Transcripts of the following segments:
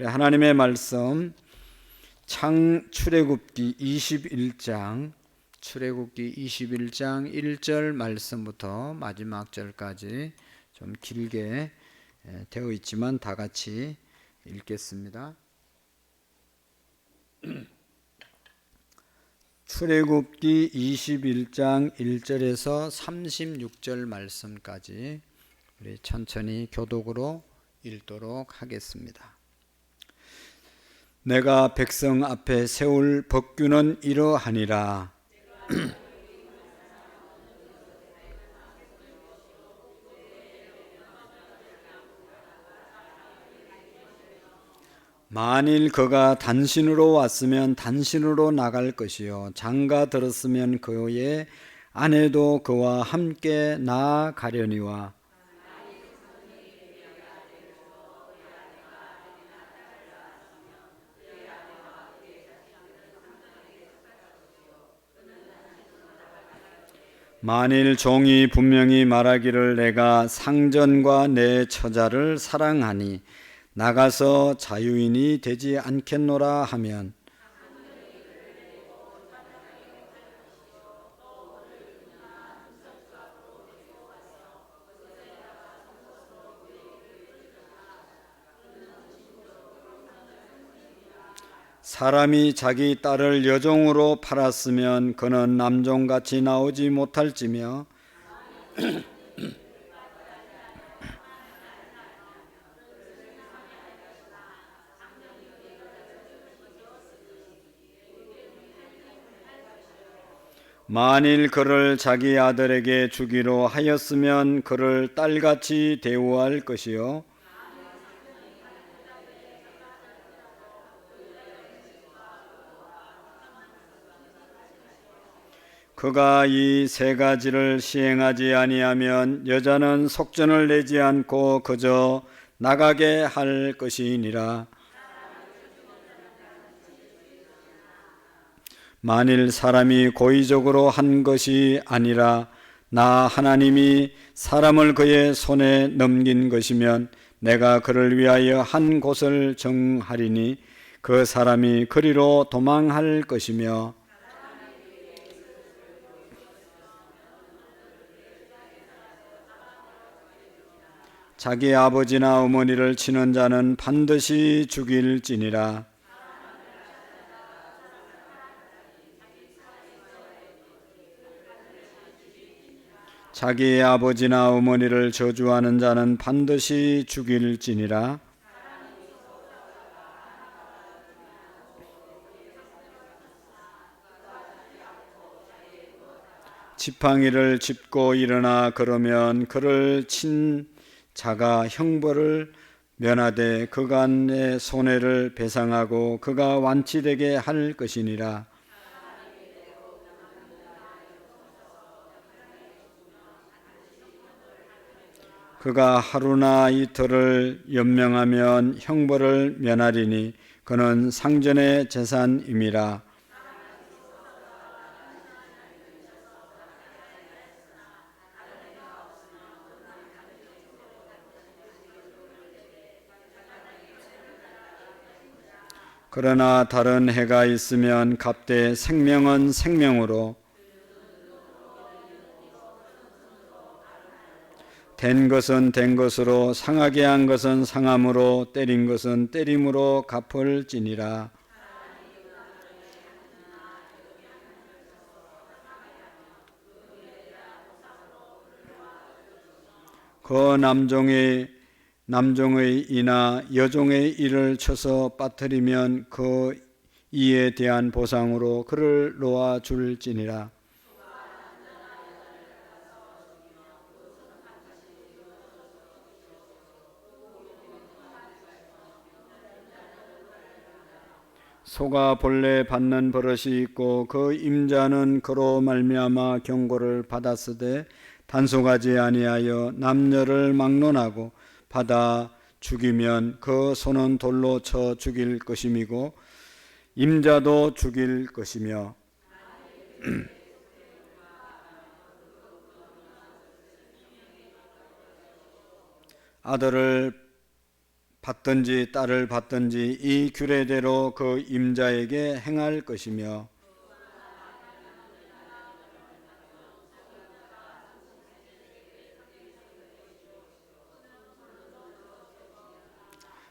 하나님의 말씀 출애굽기 21장 1절 말씀부터 마지막 절까지 좀 길게 되어 있지만 다 같이 읽겠습니다. 출애굽기 21장 1절에서 36절 말씀까지 우리 천천히 교독으로 읽도록 하겠습니다. 내가 백성 앞에 세울 법규는 이러하니라. 만일 그가 단신으로 왔으면 단신으로 나갈 것이요 장가 들었으면 그의 아내도 그와 함께 나아가려니와 만일 종이 분명히 말하기를 내가 상전과 내 처자를 사랑하니 나가서 자유인이 되지 않겠노라 하면 사람이 자기 딸을 여종으로 팔았으면 그는 남종같이 나오지 못할지며 만일 그를 자기 아들에게 주기로 하였으면 그를 딸같이 대우할 것이요 그가 이 세 가지를 시행하지 아니하면 여자는 속전을 내지 않고 그저 나가게 할 것이니라. 만일 사람이 고의적으로 한 것이 아니라 나 하나님이 사람을 그의 손에 넘긴 것이면 내가 그를 위하여 한 곳을 정하리니 그 사람이 그리로 도망할 것이며 자기 아버지나 어머니를 치는 자는 반드시 죽일지니라. 자기 아버지나 어머니를 저주하는 자는 반드시 죽일지니라. 지팡이를 짚고 일어나 그러면 그를 친 자가 형벌을 면하되 그간의 손해를 배상하고 그가 완치되게 할 것이니라. 그가 하루나 이틀을 연명하면 형벌을 면하리니 그는 상전의 재산임이라. 그러나 다른 해가 있으면 갑대 생명은 생명으로 된 것은 된 것으로 상하게 한 것은 상함으로 때린 것은 때림으로 갚을지니라. 그 남종의 이나 여종의 이를 쳐서 빠뜨리면 그 이에 대한 보상으로 그를 놓아 줄지니라. 소가 본래 받는 버릇이 있고 그 임자는 그로 말미암아 경고를 받았으되 단속하지 아니하여 남녀를 막론하고 받아 죽이면 그 소는 돌로 쳐 죽일 것임이고 임자도 죽일 것이며 아들을 받든지 딸을 받든지 이 규례대로 그 임자에게 행할 것이며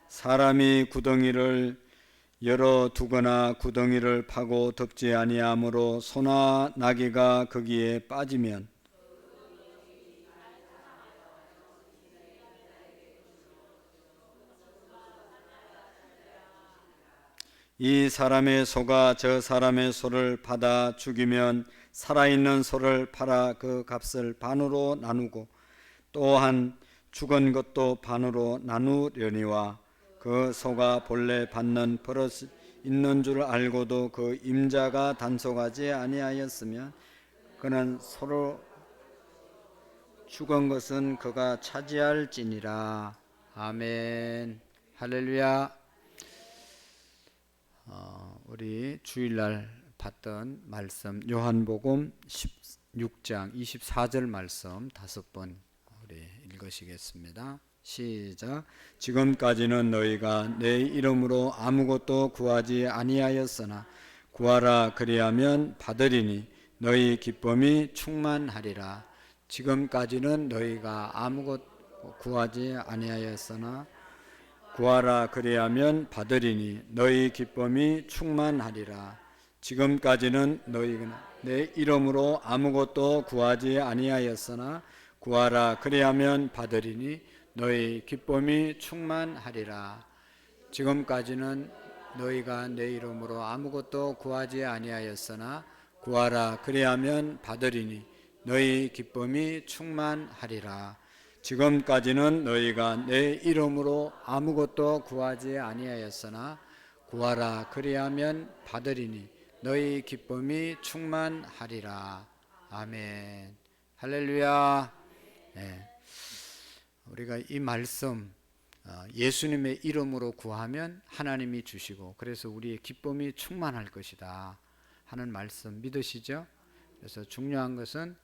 사람이 구덩이를 열어 두거나 구덩이를 파고 덮지 아니하므로 소나 나귀가 거기에 빠지면 이 사람의 소가 저 사람의 소를 받아 죽이면 살아있는 소를 팔아 그 값을 반으로 나누고 또한 죽은 것도 반으로 나누려니와 그 소가 본래 받는 버릇이 있는 줄 알고도 그 임자가 단속하지 아니하였으면 그는 소로 죽은 것은 그가 차지할지니라. 아멘. 할렐루야. 우리 주일날 봤던 말씀 요한복음 16장 24절 말씀 5번 우리 읽으시겠습니다. 시작. 지금까지는 너희가 내 이름으로 아무것도 구하지 아니하였으나 구하라 그리하면 받으리니 너희 기쁨이 충만하리라. 지금까지는 너희가 아무것도 구하지 아니하였으나 구하라 그리하면 받으리니 너희 기쁨이 충만하리라. 지금까지는 너희가 내 이름으로 아무것도 구하지 아니하였으나 구하라 그리하면 받으리니 너희 기쁨이 충만하리라. 지금까지는 너희가 내 이름으로 아무것도 구하지 아니하였으나 구하라 그리하면 받으리니 너희 기쁨이 충만하리라. 지금까지는 너희가 내 이름으로 아무것도 구하지 아니하였으나 구하라 그리하면 받으리니 너희 기쁨이 충만하리라. 아멘. 할렐루야. 네. 우리가 이 말씀 예수님의 이름으로 구하면 하나님이 주시고 그래서 우리의 기쁨이 충만할 것이다 하는 말씀 믿으시죠? 그래서 중요한 것은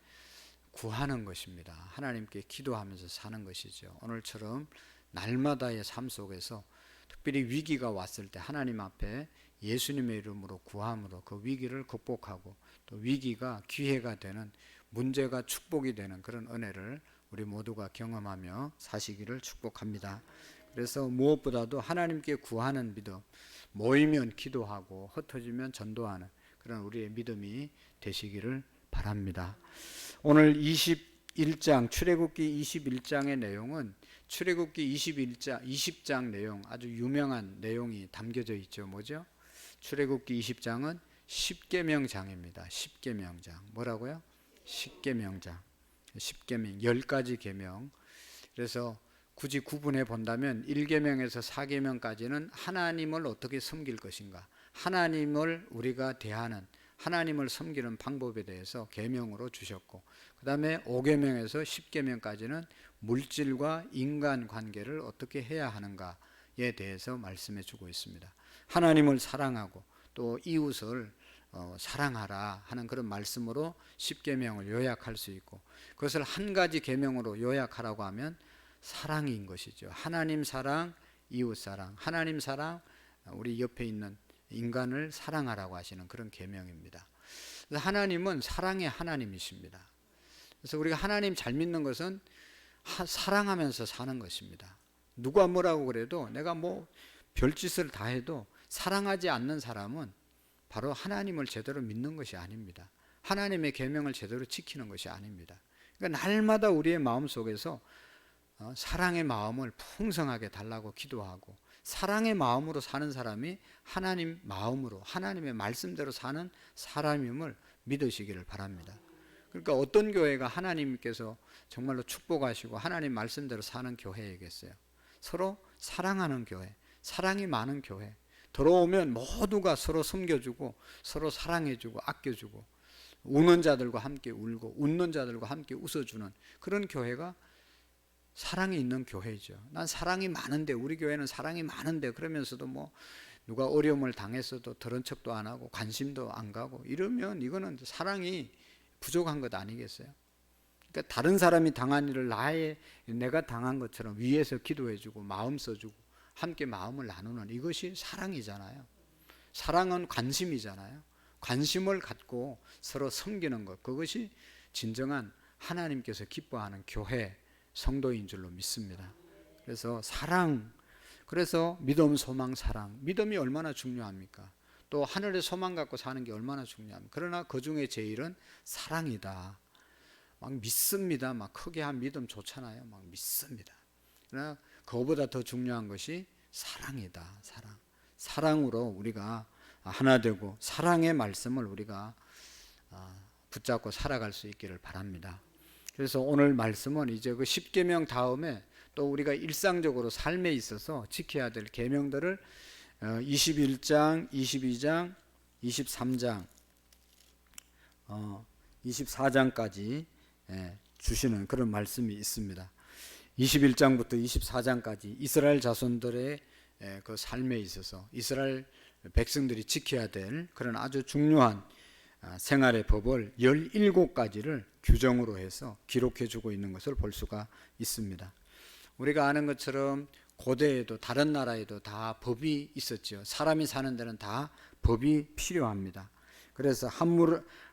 구하는 것입니다. 하나님께 기도하면서 사는 것이죠. 오늘처럼 날마다의 삶 속에서 특별히 위기가 왔을 때 하나님 앞에 예수님의 이름으로 구함으로 그 위기를 극복하고 또 위기가 기회가 되는 문제가 축복이 되는 그런 은혜를 우리 모두가 경험하며 사시기를 축복합니다. 그래서 무엇보다도 하나님께 구하는 믿음, 모이면 기도하고 흩어지면 전도하는 그런 우리의 믿음이 되시기를 바랍니다. 오늘 21장 출애굽기 21장의 내용은 출애굽기 20장 내용 아주 유명한 내용이 담겨져 있죠. 뭐죠? 출애굽기 20장은 십계명장입니다. 십계명장. 뭐라고요? 십계명장. 10가지 계명. 그래서 굳이 구분해 본다면 1계명에서 4계명까지는 하나님을 어떻게 섬길 것인가, 하나님을 우리가 대하는 하나님을 섬기는 방법에 대해서 계명으로 주셨고, 그 다음에 5계명에서 10계명까지는 물질과 인간 관계를 어떻게 해야 하는가에 대해서 말씀해 주고 있습니다. 하나님을 사랑하고 또 이웃을 사랑하라 하는 그런 말씀으로 10계명을 요약할 수 있고, 그것을 한 가지 계명으로 요약하라고 하면 사랑인 것이죠. 하나님 사랑, 이웃 사랑, 하나님 사랑, 우리 옆에 있는 인간을 사랑하라고 하시는 그런 계명입니다. 하나님은 사랑의 하나님이십니다. 그래서 우리가 하나님 잘 믿는 것은 사랑하면서 사는 것입니다. 누가 뭐라고 그래도 내가 뭐 별짓을 다 해도 사랑하지 않는 사람은 바로 하나님을 제대로 믿는 것이 아닙니다. 하나님의 계명을 제대로 지키는 것이 아닙니다. 그러니까 날마다 우리의 마음속에서 사랑의 마음을 풍성하게 달라고 기도하고, 사랑의 마음으로 사는 사람이 하나님 마음으로 하나님의 말씀대로 사는 사람임을 믿으시기를 바랍니다. 그러니까 어떤 교회가 하나님께서 정말로 축복하시고 하나님 말씀대로 사는 교회이겠어요? 서로 사랑하는 교회, 사랑이 많은 교회, 들어오면 모두가 서로 섬겨주고 서로 사랑해주고 아껴주고, 우는 자들과 함께 울고 웃는 자들과 함께 웃어주는 그런 교회가 사랑이 있는 교회죠. 난 사랑이 많은데, 우리 교회는 사랑이 많은데 그러면서도 뭐 누가 어려움을 당했어도 들은 척도 안 하고 관심도 안 가고 이러면 이거는 사랑이 부족한 것 아니겠어요? 그러니까 다른 사람이 당한 일을 내가 당한 것처럼 위에서 기도해주고 마음 써주고 함께 마음을 나누는 이것이 사랑이잖아요. 사랑은 관심이잖아요. 관심을 갖고 서로 섬기는 것, 그것이 진정한 하나님께서 기뻐하는 교회 성도인 줄로 믿습니다. 그래서 사랑, 그래서 믿음, 소망, 사랑. 믿음이 얼마나 중요합니까? 또 하늘의 소망 갖고 사는 게 얼마나 중요합니까? 그러나 그 중에 제일은 사랑이다. 막 믿습니다. 막 크게 한 믿음 좋잖아요. 막 믿습니다. 그러나 그거보다 더 중요한 것이 사랑이다. 사랑. 사랑으로 우리가 하나 되고 사랑의 말씀을 우리가 붙잡고 살아갈 수 있기를 바랍니다. 그래서 오늘 말씀은 이제 그 10계명 다음에 또 우리가 일상적으로 삶에 있어서 지켜야 될 계명들을 21장, 22장, 23장, 24장까지 주시는 그런 말씀이 있습니다. 21장부터 24장까지 이스라엘 자손들의 그 삶에 있어서 이스라엘 백성들이 지켜야 될 그런 아주 중요한 생활의 법을 17가지를 규정으로 해서 기록해 주고 있는 것을 볼 수가 있습니다. 우리가 아는 것처럼 고대에도 다른 나라에도 다 법이 있었죠. 사람이 사는 데는 다 법이 필요합니다. 그래서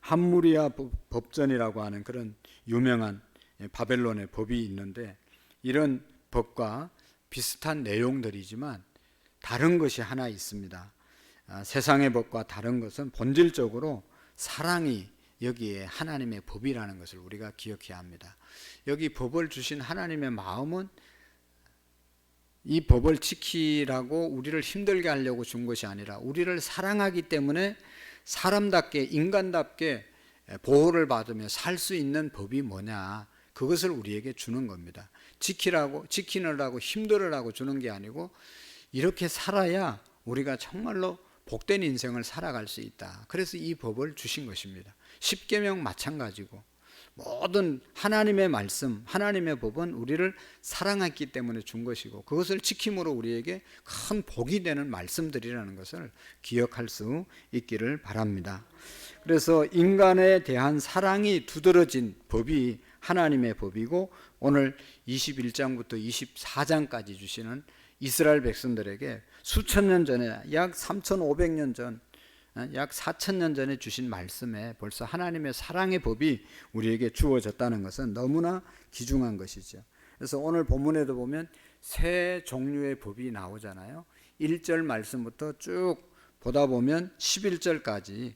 함무리아 법전이라고 하는 그런 유명한 바벨론의 법이 있는데, 이런 법과 비슷한 내용들이지만 다른 것이 하나 있습니다. 세상의 법과 다른 것은 본질적으로 사랑이 여기에 하나님의 법이라는 것을 우리가 기억해야 합니다. 여기 법을 주신 하나님의 마음은 이 법을 지키라고 우리를 힘들게 하려고 준 것이 아니라 우리를 사랑하기 때문에 사람답게 인간답게 보호를 받으며 살 수 있는 법이 뭐냐, 그것을 우리에게 주는 겁니다. 지키느라고 힘들으라고 주는 게 아니고 이렇게 살아야 우리가 정말로 복된 인생을 살아갈 수 있다. 그래서 이 법을 주신 것입니다. 십계명 마찬가지고 모든 하나님의 말씀, 하나님의 법은 우리를 사랑했기 때문에 준 것이고 그것을 지킴으로 우리에게 큰 복이 되는 말씀들이라는 것을 기억할 수 있기를 바랍니다. 그래서 인간에 대한 사랑이 두드러진 법이 하나님의 법이고, 오늘 21장부터 24장까지 주시는 이스라엘 백성들에게 수천 년 전에 약 3,500년 전, 약 4,000년 전에 주신 말씀에 벌써 하나님의 사랑의 법이 우리에게 주어졌다는 것은 너무나 귀중한 것이죠. 그래서 오늘 본문에도 보면 세 종류의 법이 나오잖아요. 1절 말씀부터 쭉 보다 보면 11절까지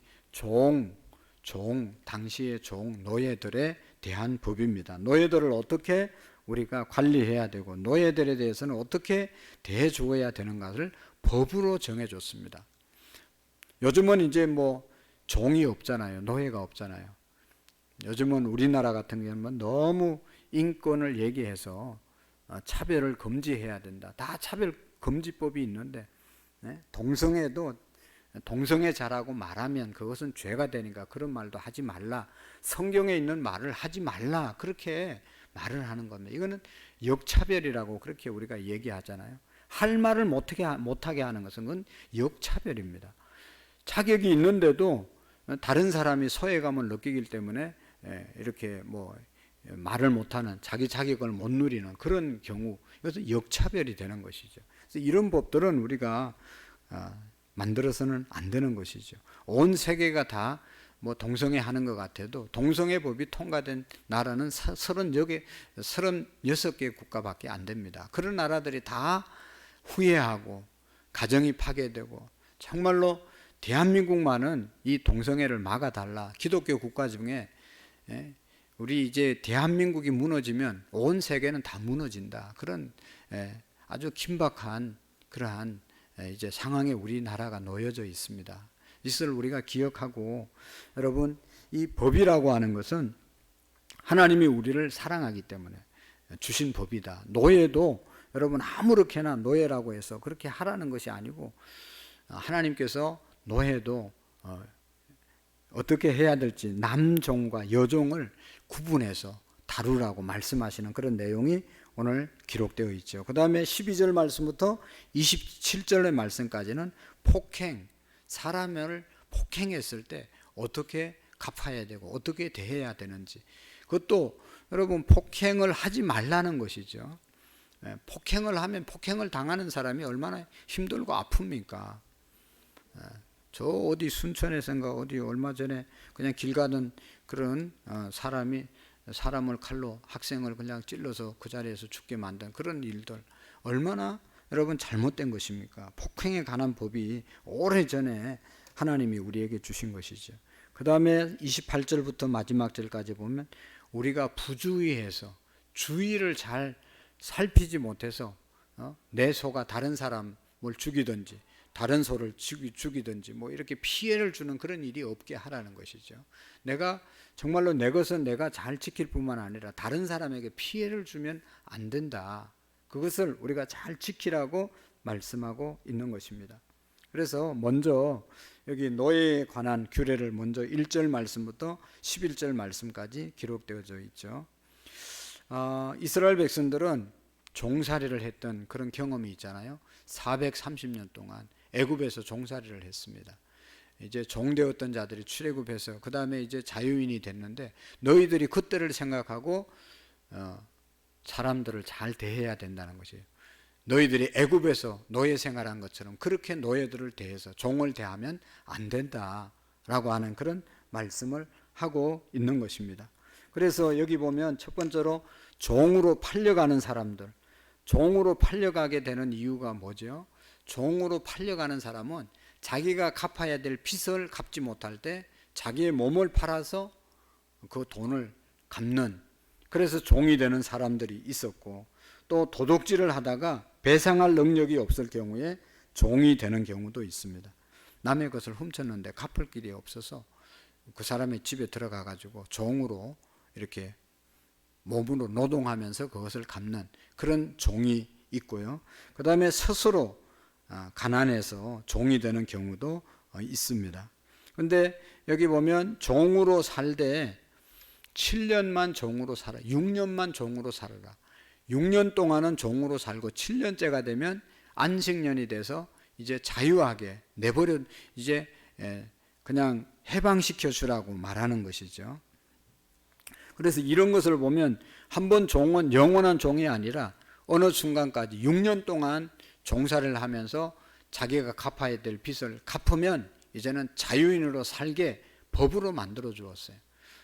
당시의 노예들에 대한 법입니다. 노예들을 어떻게 우리가 관리해야 되고 노예들에 대해서는 어떻게 대해주어야 되는가를 법으로 정해줬습니다. 요즘은 이제 뭐 종이 없잖아요. 노예가 없잖아요. 요즘은 우리나라 같은 경우는 너무 인권을 얘기해서 차별을 금지해야 된다. 다 차별 금지법이 있는데 동성애도 동성애자라고 말하면 그것은 죄가 되니까 그런 말도 하지 말라. 성경에 있는 말을 하지 말라. 그렇게 말을 하는 겁니다. 이거는 역차별이라고 그렇게 우리가 얘기하잖아요. 할 말을 못하게 하는 것은 그건 역차별입니다. 자격이 있는데도 다른 사람이 소외감을 느끼기 때문에 이렇게 뭐 말을 못하는, 자기 자격을 못 누리는 그런 경우, 이것은 역차별이 되는 것이죠. 그래서 이런 법들은 우리가 만들어서는 안 되는 것이죠. 온 세계가 다 뭐 동성애 하는 것 같아도 동성애 법이 통과된 나라는 36개 국가밖에 안 됩니다. 그런 나라들이 다 후회하고 가정이 파괴되고 정말로 대한민국만은 이 동성애를 막아달라. 기독교 국가 중에 우리 이제 대한민국이 무너지면 온 세계는 다 무너진다. 그런 아주 긴박한 그러한 이제 상황에 우리나라가 놓여져 있습니다. 이것을 우리가 기억하고, 여러분, 이 법이라고 하는 것은 하나님이 우리를 사랑하기 때문에 주신 법이다. 노예도 여러분 아무렇게나 노예라고 해서 그렇게 하라는 것이 아니고, 하나님께서 노예도 어떻게 해야 될지 남종과 여종을 구분해서 다루라고 말씀하시는 그런 내용이 오늘 기록되어 있죠. 그 다음에 12절 말씀부터 27절의 말씀까지는 폭행, 사람을 폭행했을 때 어떻게 갚아야 되고 어떻게 대해야 되는지, 그것도 여러분 폭행을 하지 말라는 것이죠. 폭행을 하면 폭행을 당하는 사람이 얼마나 힘들고 아픕니까? 저 어디 순천에선가 어디 얼마 전에 그냥 길 가던 그런 사람이 사람을 칼로 학생을 그냥 찔러서 그 자리에서 죽게 만든 그런 일들 얼마나 여러분 잘못된 것입니까? 폭행에 관한 법이 오래전에 하나님이 우리에게 주신 것이죠. 그 다음에 28절부터 마지막 절까지 보면 우리가 부주의해서 주의를 잘 살피지 못해서 내 소가 다른 사람을 죽이든지 다른 소를 죽이든지 뭐 이렇게 피해를 주는 그런 일이 없게 하라는 것이죠. 내가 정말로 내 것은 내가 잘 지킬 뿐만 아니라 다른 사람에게 피해를 주면 안 된다. 그것을 우리가 잘 지키라고 말씀하고 있는 것입니다. 그래서 먼저 여기 노예에 관한 규례를 먼저 1절 말씀부터 11절 말씀까지 기록되어져 있죠. 이스라엘 백성들은 종살이를 했던 그런 경험이 있잖아요. 430년 동안 애굽에서 종살이를 했습니다. 이제 종되었던 자들이 출애굽해서 그 다음에 이제 자유인이 됐는데 너희들이 그때를 생각하고 사람들을 잘 대해야 된다는 것이에요. 너희들이 애굽에서 노예 생활한 것처럼 그렇게 노예들을 대해서 종을 대하면 안 된다라고 하는 그런 말씀을 하고 있는 것입니다. 그래서 여기 보면 첫 번째로 종으로 팔려가는 사람들, 종으로 팔려가게 되는 이유가 뭐죠? 종으로 팔려가는 사람은 자기가 갚아야 될 빚을 갚지 못할 때 자기의 몸을 팔아서 그 돈을 갚는, 그래서 종이 되는 사람들이 있었고, 또 도둑질을 하다가 배상할 능력이 없을 경우에 종이 되는 경우도 있습니다. 남의 것을 훔쳤는데 갚을 길이 없어서 그 사람의 집에 들어가 가지고 종으로 이렇게 몸으로 노동하면서 그것을 갚는 그런 종이 있고요. 그 다음에 스스로 가난해서 종이 되는 경우도 있습니다. 근데 여기 보면 종으로 살되 7년만 종으로 살아, 6년만 종으로 살아라. 6년 동안은 종으로 살고 7년째가 되면 안식년이 돼서 이제 자유하게 내버려, 이제 그냥 해방시켜 주라고 말하는 것이죠. 그래서 이런 것을 보면 한번 종은 영원한 종이 아니라 어느 순간까지 6년 동안 종살이를 하면서 자기가 갚아야 될 빚을 갚으면 이제는 자유인으로 살게 법으로 만들어 주었어요.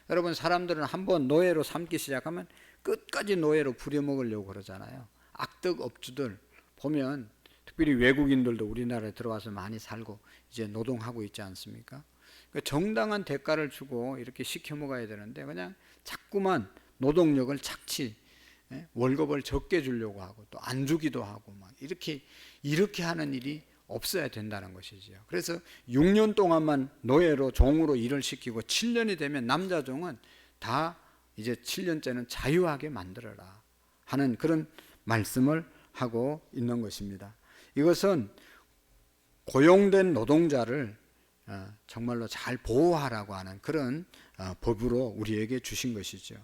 여러분, 사람들은 한번 노예로 삼기 시작하면 끝까지 노예로 부려먹으려고 그러잖아요. 악덕 업주들 보면 특별히 외국인들도 우리나라에 들어와서 많이 살고 이제 노동하고 있지 않습니까? 그러니까 정당한 대가를 주고 이렇게 시켜 먹어야 되는데 그냥 자꾸만 노동력을 착취, 월급을 적게 주려고 하고 또 안 주기도 하고 막 이렇게 하는 일이 없어야 된다는 것이죠. 그래서 6년 동안만 노예로 종으로 일을 시키고 7년이 되면 남자 종은 다 이제 7년째는 자유하게 만들어라 하는 그런 말씀을 하고 있는 것입니다. 이것은 고용된 노동자를 정말로 잘 보호하라고 하는 그런 법으로 우리에게 주신 것이죠.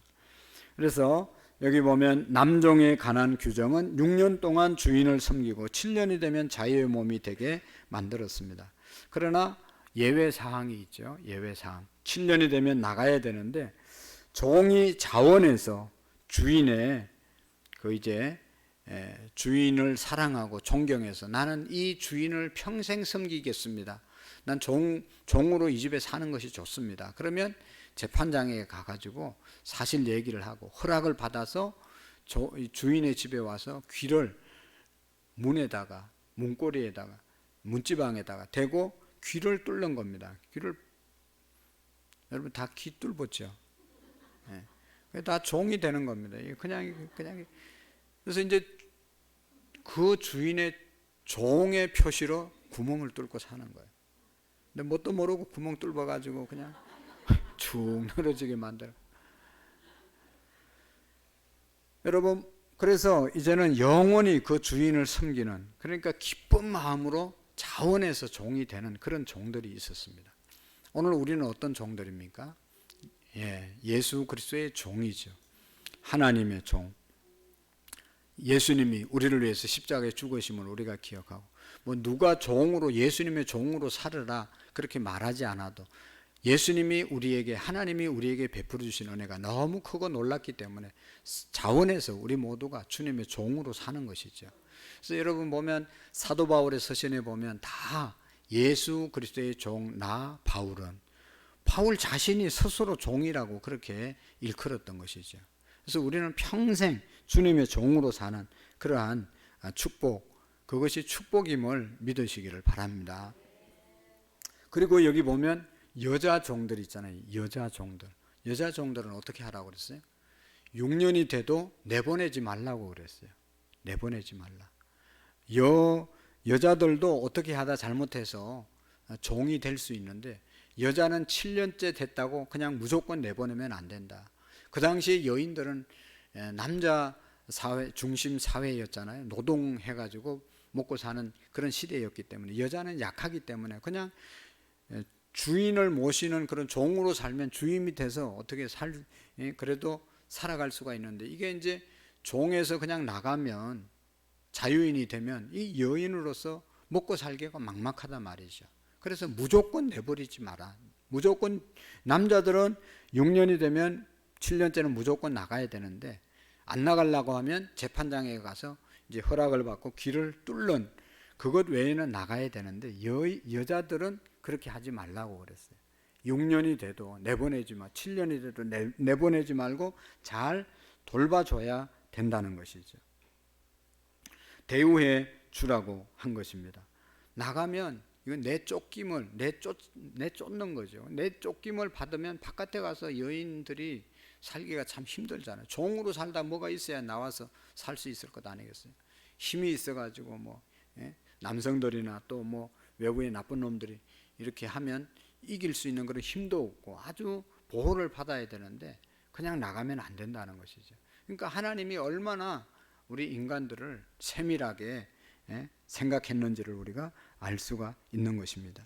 그래서 여기 보면 남종에 관한 규정은 6년 동안 주인을 섬기고 7년이 되면 자유의 몸이 되게 만들었습니다. 그러나 예외 사항이 있죠. 예외 사항. 7년이 되면 나가야 되는데 종이 자원해서 주인의 주인을 사랑하고 존경해서 나는 이 주인을 평생 섬기겠습니다. 난 종으로 이 집에 사는 것이 좋습니다. 그러면 재판장에 가가지고 사실 얘기를 하고 허락을 받아서 주인의 집에 와서 귀를 문에다가 문고리에다가 문지방에다가 대고 귀를 뚫는 겁니다. 귀를 여러분 다 귀 뚫었죠. 다 종이 되는 겁니다. 그냥 그래서 이제 그 주인의 종의 표시로 구멍을 뚫고 사는 거예요. 근데 뭣도 모르고 구멍 뚫어가지고 그냥 쭉 늘어지게 만들어. 여러분, 그래서 이제는 영원히 그 주인을 섬기는, 그러니까 기쁜 마음으로 자원해서 종이 되는 그런 종들이 있었습니다. 오늘 우리는 어떤 종들입니까? 예수 그리스도의 종이죠. 하나님의 종. 예수님이 우리를 위해서 십자가에 죽으심을 우리가 기억하고, 뭐 누가 종으로 예수님의 종으로 살으라 그렇게 말하지 않아도 예수님이 우리에게, 하나님이 우리에게 베풀어 주신 은혜가 너무 크고 놀랐기 때문에 자원해서 우리 모두가 주님의 종으로 사는 것이죠. 그래서 여러분 보면 사도 바울의 서신에 보면 다 예수 그리스도의 종 나 바울은, 바울 자신이 스스로 종이라고 그렇게 일컬었던 것이죠. 그래서 우리는 평생 주님의 종으로 사는 그러한 축복, 그것이 축복임을 믿으시기를 바랍니다. 그리고 여기 보면 여자 종들 있잖아요. 여자 종들은 어떻게 하라고 그랬어요? 6년이 돼도 내보내지 말라고 그랬어요. 내보내지 말라. 여자들도 어떻게 하다 잘못해서 종이 될 수 있는데, 여자는 7년째 됐다고 그냥 무조건 내보내면 안 된다. 그 당시에 여인들은 남자 사회, 중심 사회였잖아요. 노동해가지고 먹고 사는 그런 시대였기 때문에 여자는 약하기 때문에 그냥 주인을 모시는 그런 종으로 살면 주인 밑에서 어떻게 그래도 살아갈 수가 있는데, 이게 이제 종에서 그냥 나가면, 자유인이 되면 이 여인으로서 먹고 살기가 막막하단 말이죠. 그래서 무조건 내버리지 마라. 무조건, 남자들은 6년이 되면 7년째는 무조건 나가야 되는데, 안 나가려고 하면 재판장에 가서 이제 허락을 받고 길을 뚫는 그것 외에는 나가야 되는데, 여자들은 그렇게 하지 말라고 그랬어요. 6년이 돼도 내보내지 마. 7년이 돼도 내보내지 말고 잘 돌봐줘야 된다는 것이죠. 대우해 주라고 한 것입니다. 나가면 이건 내 쫓김을, 쫓는 거죠. 내 쫓김을 받으면 바깥에 가서 여인들이 살기가 참 힘들잖아요. 종으로 살다 뭐가 있어야 나와서 살 수 있을 것 아니겠어요? 힘이 있어가지고 남성들이나 또 외부의 나쁜 놈들이 이렇게 하면 이길 수 있는 그런 힘도 없고 아주 보호를 받아야 되는데 그냥 나가면 안 된다는 것이죠. 그러니까 하나님이 얼마나 우리 인간들을 세밀하게 생각했는지를 우리가 알 수가 있는 것입니다.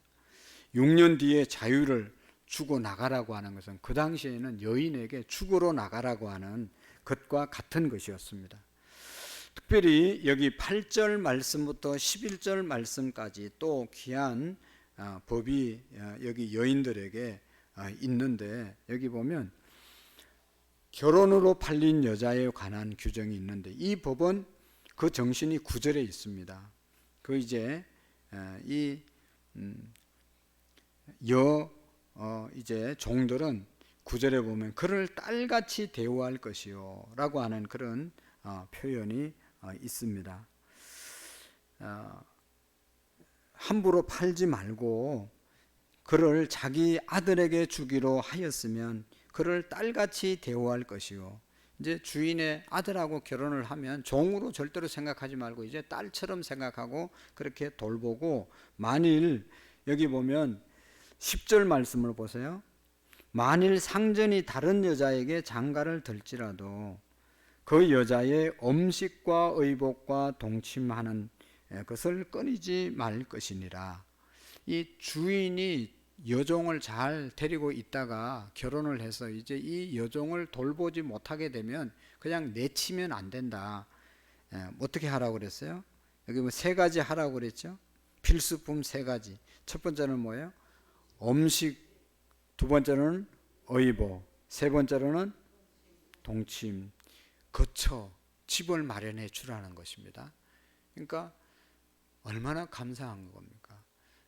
6년 뒤에 자유를 주고 나가라고 하는 것은 그 당시에는 여인에게 죽으러 나가라고 하는 것과 같은 것이었습니다. 특별히 여기 8절 말씀부터 11절 말씀까지 또 귀한 법이 여기 여인들에게 있는데, 여기 보면 결혼으로 팔린 여자에 관한 규정이 있는데, 이 법은 그 정신이 9절에 있습니다. 그 이제 이제 종들은 9절에 보면 그를 딸같이 대우할 것이요 라고 하는 그런 표현이 있습니다. 함부로 팔지 말고 그를 자기 아들에게 주기로 하였으면 그를 딸같이 대우할 것이요. 이제 주인의 아들하고 결혼을 하면 종으로 절대로 생각하지 말고 이제 딸처럼 생각하고 그렇게 돌보고, 만일 여기 보면 10절 말씀을 보세요. 만일 상전이 다른 여자에게 장가를 들지라도 그 여자의 음식과 의복과 동침하는 것을 끊이지 말 것이니라. 이 주인이 여종을 잘 데리고 있다가 결혼을 해서 이제 이 여종을 돌보지 못하게 되면 그냥 내치면 안 된다. 어떻게 하라고 그랬어요? 여기 3가지 하라고 그랬죠? 필수품 3가지. 첫 번째는 뭐예요? 음식, 2번째는 의복, 3번째로는 동침, 거처, 집을 마련해 주라는 것입니다. 그러니까 얼마나 감사한 겁니까?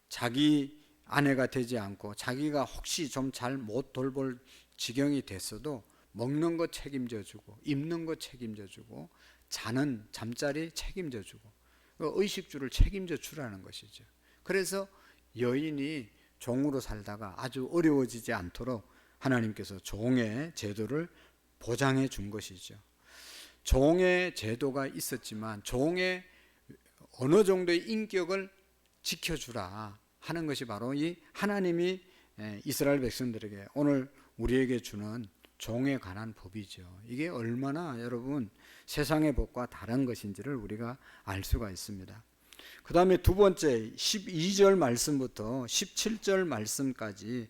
자기 아내가 되지 않고 자기가 혹시 좀 잘 못 돌볼 지경이 됐어도 먹는 거 책임져 주고, 입는 거 책임져 주고, 자는 잠자리 책임져 주고, 의식주를 책임져 주라는 것이죠. 그래서 여인이 종으로 살다가 아주 어려워지지 않도록 하나님께서 종의 제도를 보장해 준 것이죠. 종의 제도가 있었지만 종의 어느 정도의 인격을 지켜주라 하는 것이 바로 이 하나님이 이스라엘 백성들에게 오늘 우리에게 주는 종에 관한 법이죠. 이게 얼마나 여러분 세상의 법과 다른 것인지를 우리가 알 수가 있습니다. 그 다음에 2번째 12절 말씀부터 17절 말씀까지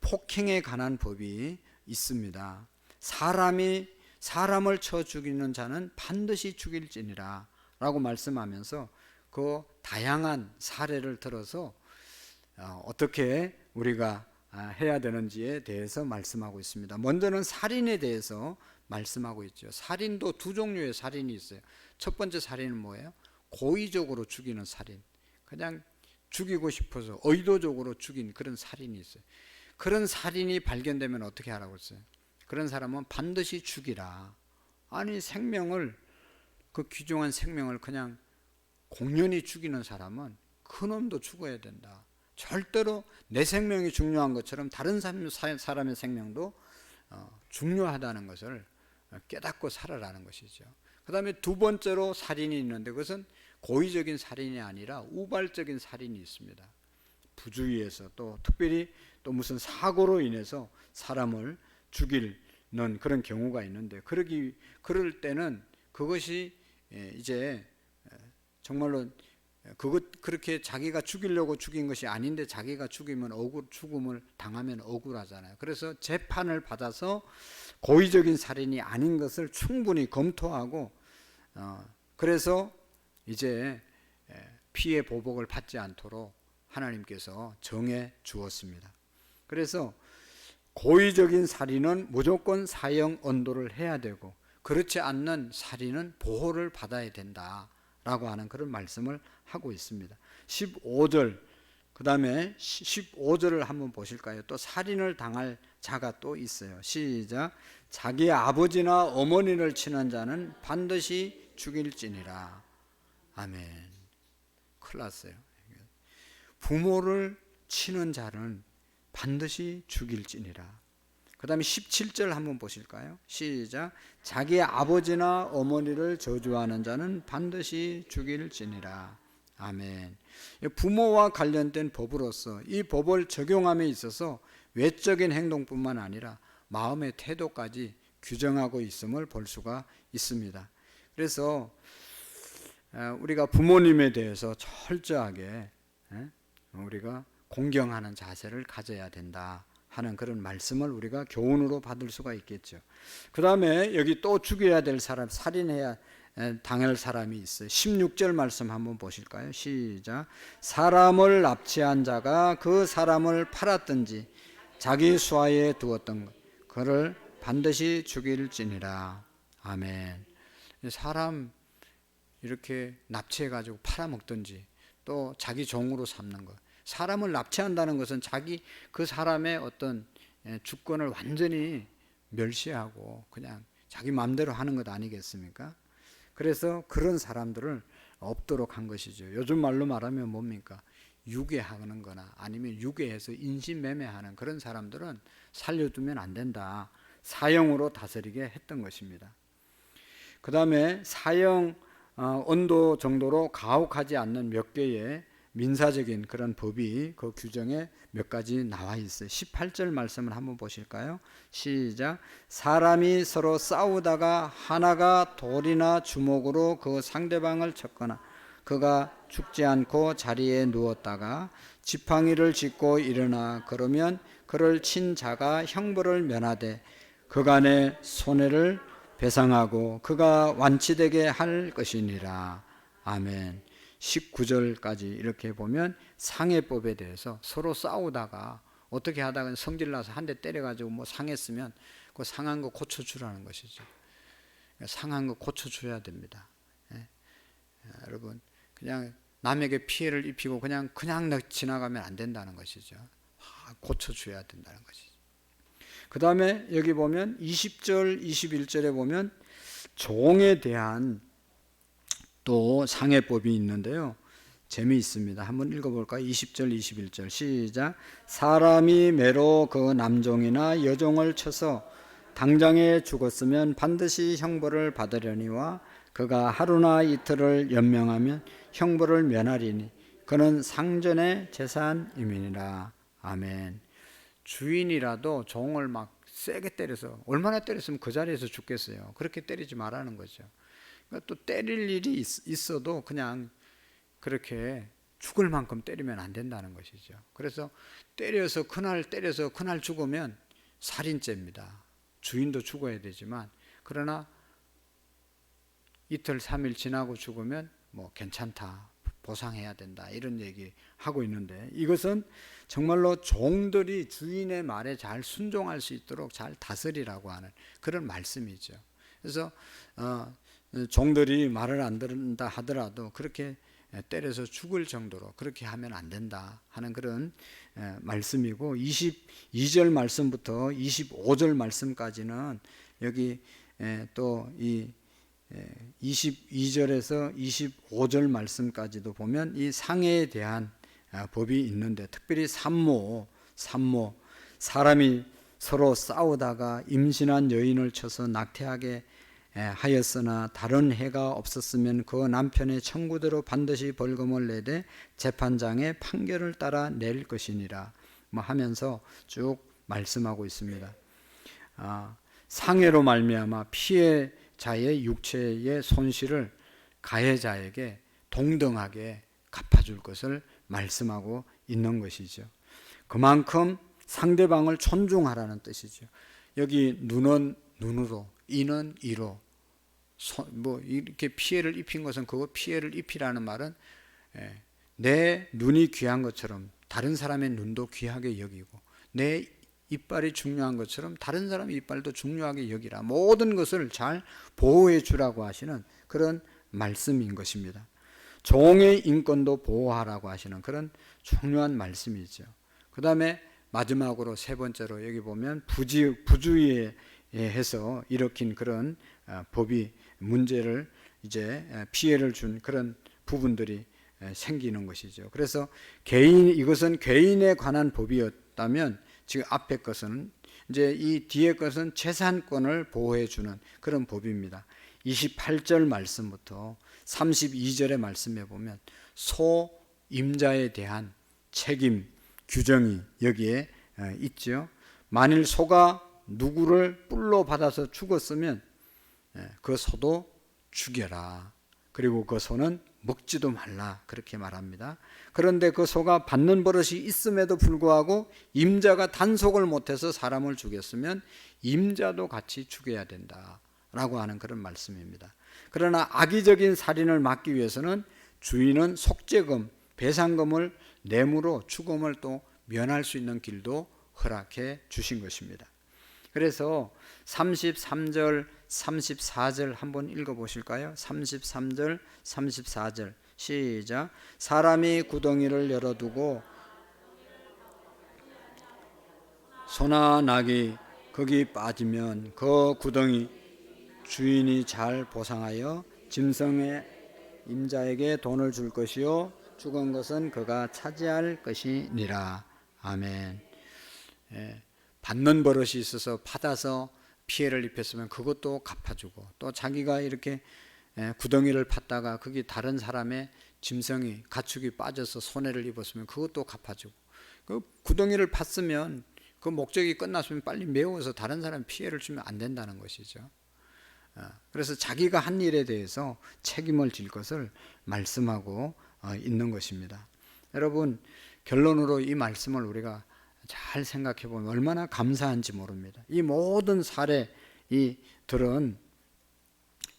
폭행에 관한 법이 있습니다. 사람을 쳐 죽이는 자는 반드시 죽일지니라 라고 말씀하면서 그 다양한 사례를 들어서 어떻게 우리가 해야 되는지에 대해서 말씀하고 있습니다. 먼저는 살인에 대해서 말씀하고 있죠. 살인도 두 종류의 살인이 있어요. 첫 번째 살인은 뭐예요? 고의적으로 죽이는 살인. 그냥 죽이고 싶어서 의도적으로 죽인 그런 살인이 있어요. 그런 살인이 발견되면 어떻게 하라고 했어요? 그런 사람은 반드시 죽이라. 아니, 생명을, 그 귀중한 생명을 그냥 공연히 죽이는 사람은 그놈도 죽어야 된다. 절대로 내 생명이 중요한 것처럼 다른 사람의 생명도 중요하다는 것을 깨닫고 살아라는 것이죠. 그 다음에 두 번째로 살인이 있는데, 그것은 고의적인 살인이 아니라 우발적인 살인이 있습니다. 부주의해서, 또 특별히 또 무슨 사고로 인해서 사람을 죽이는 그런 경우가 있는데, 그럴 때는 그것이 이제 정말로 그렇게 자기가 죽이려고 죽인 것이 아닌데, 자기가 죽음을 당하면 억울하잖아요. 그래서 재판을 받아서 고의적인 살인이 아닌 것을 충분히 검토하고, 그래서 이제 피해 보복을 받지 않도록 하나님께서 정해 주었습니다. 그래서 고의적인 살인은 무조건 사형 언도를 해야 되고, 그렇지 않는 살인은 보호를 받아야 된다라고 하는 그런 말씀을 하고 있습니다. 15절, 그 다음에 15절을 한번 보실까요? 또 살인을 당할 자가 또 있어요. 시작. 자기 아버지나 어머니를 치는 자는 반드시 죽일지니라. 아멘. 큰일 났어요. 부모를 치는 자는 반드시 죽일지니라. 그 다음에 17절 한번 보실까요? 시작. 자기 아버지나 어머니를 저주하는 자는 반드시 죽일지니라. 아멘. 부모와 관련된 법으로서 이 법을 적용함에 있어서 외적인 행동뿐만 아니라 마음의 태도까지 규정하고 있음을 볼 수가 있습니다. 그래서 우리가 부모님에 대해서 철저하게 우리가 공경하는 자세를 가져야 된다 하는 그런 말씀을 우리가 교훈으로 받을 수가 있겠죠. 그 다음에 여기 또 죽여야 될 사람, 살인해야 당할 사람이 있어요. 16절 말씀 한번 보실까요? 시작. 사람을 납치한 자가 그 사람을 팔았든지 자기 수하에 두었던 그를 반드시 죽일지니라. 아멘. 사람 이렇게 납치해가지고 팔아먹든지 또 자기 종으로 삼는 것, 사람을 납치한다는 것은 그 사람의 어떤 주권을 완전히 멸시하고 그냥 자기 마음대로 하는 것 아니겠습니까? 그래서 그런 사람들을 없도록 한 것이죠. 요즘 말로 말하면 뭡니까? 유괴하는 거나 아니면 유괴해서 인신매매하는 그런 사람들은 살려두면 안 된다. 사형으로 다스리게 했던 것입니다. 그 다음에 사형 언도 정도로 가혹하지 않는 몇 개의 민사적인 그런 법이 그 규정에 몇 가지 나와 있어요. 18절 말씀을 한번 보실까요? 시작. 사람이 서로 싸우다가 하나가 돌이나 주먹으로 그 상대방을 쳤거나 그가 죽지 않고 자리에 누웠다가 지팡이를 짚고 일어나 그러면 그를 친 자가 형벌을 면하되 그간의 손해를 배상하고 그가 완치되게 할 것이니라. 아멘. 19절까지 이렇게 보면 상해법에 대해서 서로 싸우다가 어떻게 하다가 성질나서 한 대 때려가지고 뭐 상했으면 그 상한 거 고쳐주라는 것이죠. 상한 거 고쳐줘야 됩니다. 여러분, 그냥 남에게 피해를 입히고 그냥 지나가면 안 된다는 것이죠. 고쳐줘야 된다는 것이죠. 그 다음에 여기 보면 20절, 21절에 보면 종에 대한 또 상해법이 있는데요. 재미있습니다. 한번 읽어볼까요? 20절, 21절 시작. 사람이 매로 그 남종이나 여종을 쳐서 당장에 죽었으면 반드시 형벌을 받으려니와 그가 하루나 이틀을 연명하면 형벌을 면하리니 그는 상전의 재산임이니라. 아멘. 주인이라도 종을 막 세게 때려서 얼마나 때렸으면 그 자리에서 죽겠어요. 그렇게 때리지 말라는 거죠. 그러니까 또 때릴 일이 있어도 그냥 그렇게 죽을 만큼 때리면 안 된다는 것이죠. 그래서 그날 때려서 그날 죽으면 살인죄입니다. 주인도 죽어야 되지만, 그러나 이틀 3일 지나고 죽으면 뭐 괜찮다, 보상해야 된다, 이런 얘기하고 있는데, 이것은 정말로 종들이 주인의 말에 잘 순종할 수 있도록 잘 다스리라고 하는 그런 말씀이죠. 그래서 종들이 말을 안 듣는다 하더라도 그렇게 때려서 죽을 정도로 그렇게 하면 안 된다 하는 그런 말씀이고, 22절 말씀부터 25절 말씀까지는 여기 또 이 22절에서 25절 말씀까지도 보면 이 상해에 대한 법이 있는데, 특별히 산모, 사람이 서로 싸우다가 임신한 여인을 쳐서 낙태하게 하였으나 다른 해가 없었으면 그 남편의 청구대로 반드시 벌금을 내되 재판장의 판결을 따라 낼 것이니라 하면서 쭉 말씀하고 있습니다. 상해로 말미암아 피해자의 육체의 손실을 가해자에게 동등하게 갚아줄 것을 말씀하고 있는 것이죠. 그만큼 상대방을 존중하라는 뜻이죠. 여기 눈은 눈으로, 이는 이로, 이렇게 피해를 입힌 것은 그거 피해를 입히라는 말은 내 눈이 귀한 것처럼 다른 사람의 눈도 귀하게 여기고, 내 이빨이 중요한 것처럼 다른 사람의 이빨도 중요하게 여기라, 모든 것을 잘 보호해 주라고 하시는 그런 말씀인 것입니다. 종의 인권도 보호하라고 하시는 그런 중요한 말씀이죠. 그 다음에 마지막으로 세 번째로 여기 보면 부주의에 해서 일으킨 그런 법이 문제를 이제 피해를 준 그런 부분들이 생기는 것이죠. 그래서 이것은 개인에 관한 법이었다면, 지금 앞에 것은 이제 이 뒤에 것은 재산권을 보호해 주는 그런 법입니다. 28절 말씀부터 32절의 말씀에 보면 소임자에 대한 책임 규정이 여기에 있죠. 만일 소가 누구를 뿔로 받아서 죽었으면 그 소도 죽여라. 그리고 그 소는 먹지도 말라, 그렇게 말합니다. 그런데 그 소가 받는 버릇이 있음에도 불구하고 임자가 단속을 못해서 사람을 죽였으면 임자도 같이 죽여야 된다라고 하는 그런 말씀입니다. 그러나 악의적인 살인을 막기 위해서는 주인은 속죄금, 배상금을 내므로 죽음을 또 면할 수 있는 길도 허락해 주신 것입니다. 그래서 33절, 34절 한번 읽어보실까요? 33절, 34절 시작. 사람이 구덩이를 열어두고 소나 낙이 거기 빠지면 그 구덩이 주인이 잘 보상하여 짐승의 임자에게 돈을 줄 것이요 죽은 것은 그가 차지할 것이니라. 아멘. 받는 버릇이 있어서 받아서 피해를 입혔으면 그것도 갚아주고, 또 자기가 이렇게 구덩이를 팠다가 거기 다른 사람의 짐승이 가축이 빠져서 손해를 입었으면 그것도 갚아주고, 그 구덩이를 팠으면 그 목적이 끝났으면 빨리 메워서 다른 사람 피해를 주면 안 된다는 것이죠. 그래서 자기가 한 일에 대해서 책임을 질 것을 말씀하고 있는 것입니다. 여러분, 결론으로 이 말씀을 우리가 잘 생각해 보면 얼마나 감사한지 모릅니다. 이 모든 사례들은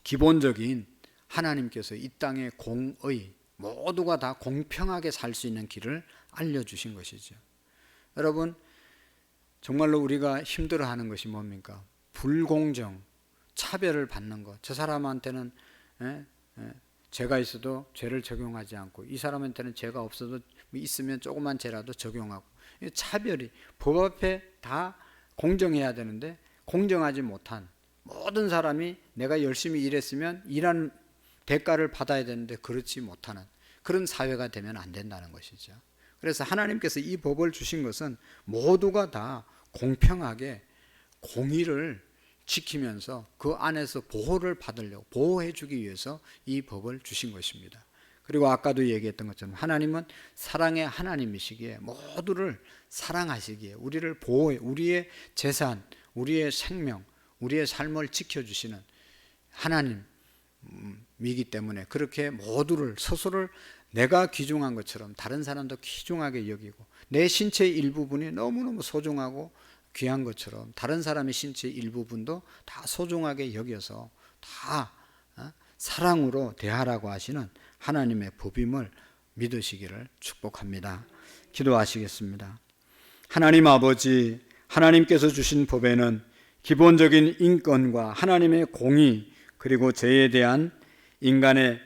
기본적인 하나님께서 이 땅의 공의, 모두가 다 공평하게 살 수 있는 길을 알려주신 것이죠. 여러분, 정말로 우리가 힘들어하는 것이 뭡니까? 불공정, 차별을 받는 것. 저 사람한테는 죄가 있어도 죄를 적용하지 않고, 이 사람한테는 죄가 없어도 있으면 조그만 죄라도 적용하고, 차별이 법 앞에 다 공정해야 되는데 공정하지 못한, 모든 사람이 내가 열심히 일했으면 일한 대가를 받아야 되는데 그렇지 못하는 그런 사회가 되면 안 된다는 것이죠. 그래서 하나님께서 이 법을 주신 것은 모두가 다 공평하게 공의를 지키면서 그 안에서 보호를 받으려고, 보호해 주기 위해서 이 법을 주신 것입니다. 그리고 아까도 얘기했던 것처럼 하나님은 사랑의 하나님이시기에 모두를 사랑하시기에 우리를 보호해, 우리의 재산, 우리의 생명, 우리의 삶을 지켜주시는 하나님이기 때문에 그렇게 모두를, 스스로를 내가 귀중한 것처럼 다른 사람도 귀중하게 여기고, 내 신체의 일부분이 너무너무 소중하고 귀한 것처럼 다른 사람의 신체의 일부분도 다 소중하게 여겨서 다 사랑으로 대하라고 하시는 하나님의 법임을 믿으시기를 축복합니다. 기도하시겠습니다. 하나님 아버지, 하나님께서 주신 법에는 기본적인 인권과 하나님의 공의, 그리고 죄에 대한 인간에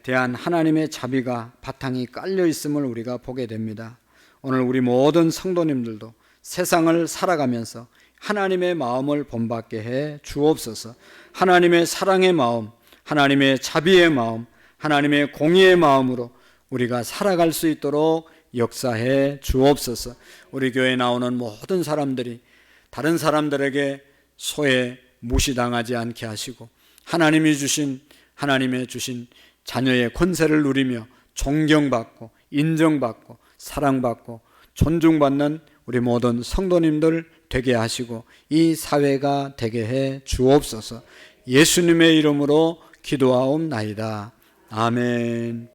대한 하나님의 자비가 바탕이 깔려 있음을 우리가 보게 됩니다. 오늘 우리 모든 성도님들도 세상을 살아가면서 하나님의 마음을 본받게 해 주옵소서. 하나님의 사랑의 마음, 하나님의 자비의 마음, 하나님의 공의의 마음으로 우리가 살아갈 수 있도록 역사해 주옵소서. 우리 교회에 나오는 모든 사람들이 다른 사람들에게 소외, 무시당하지 않게 하시고 하나님의 주신 자녀의 권세를 누리며 존경받고 인정받고 사랑받고 존중받는 우리 모든 성도님들 되게 하시고 이 사회가 되게 해 주옵소서. 예수님의 이름으로 기도하옵나이다. 아멘.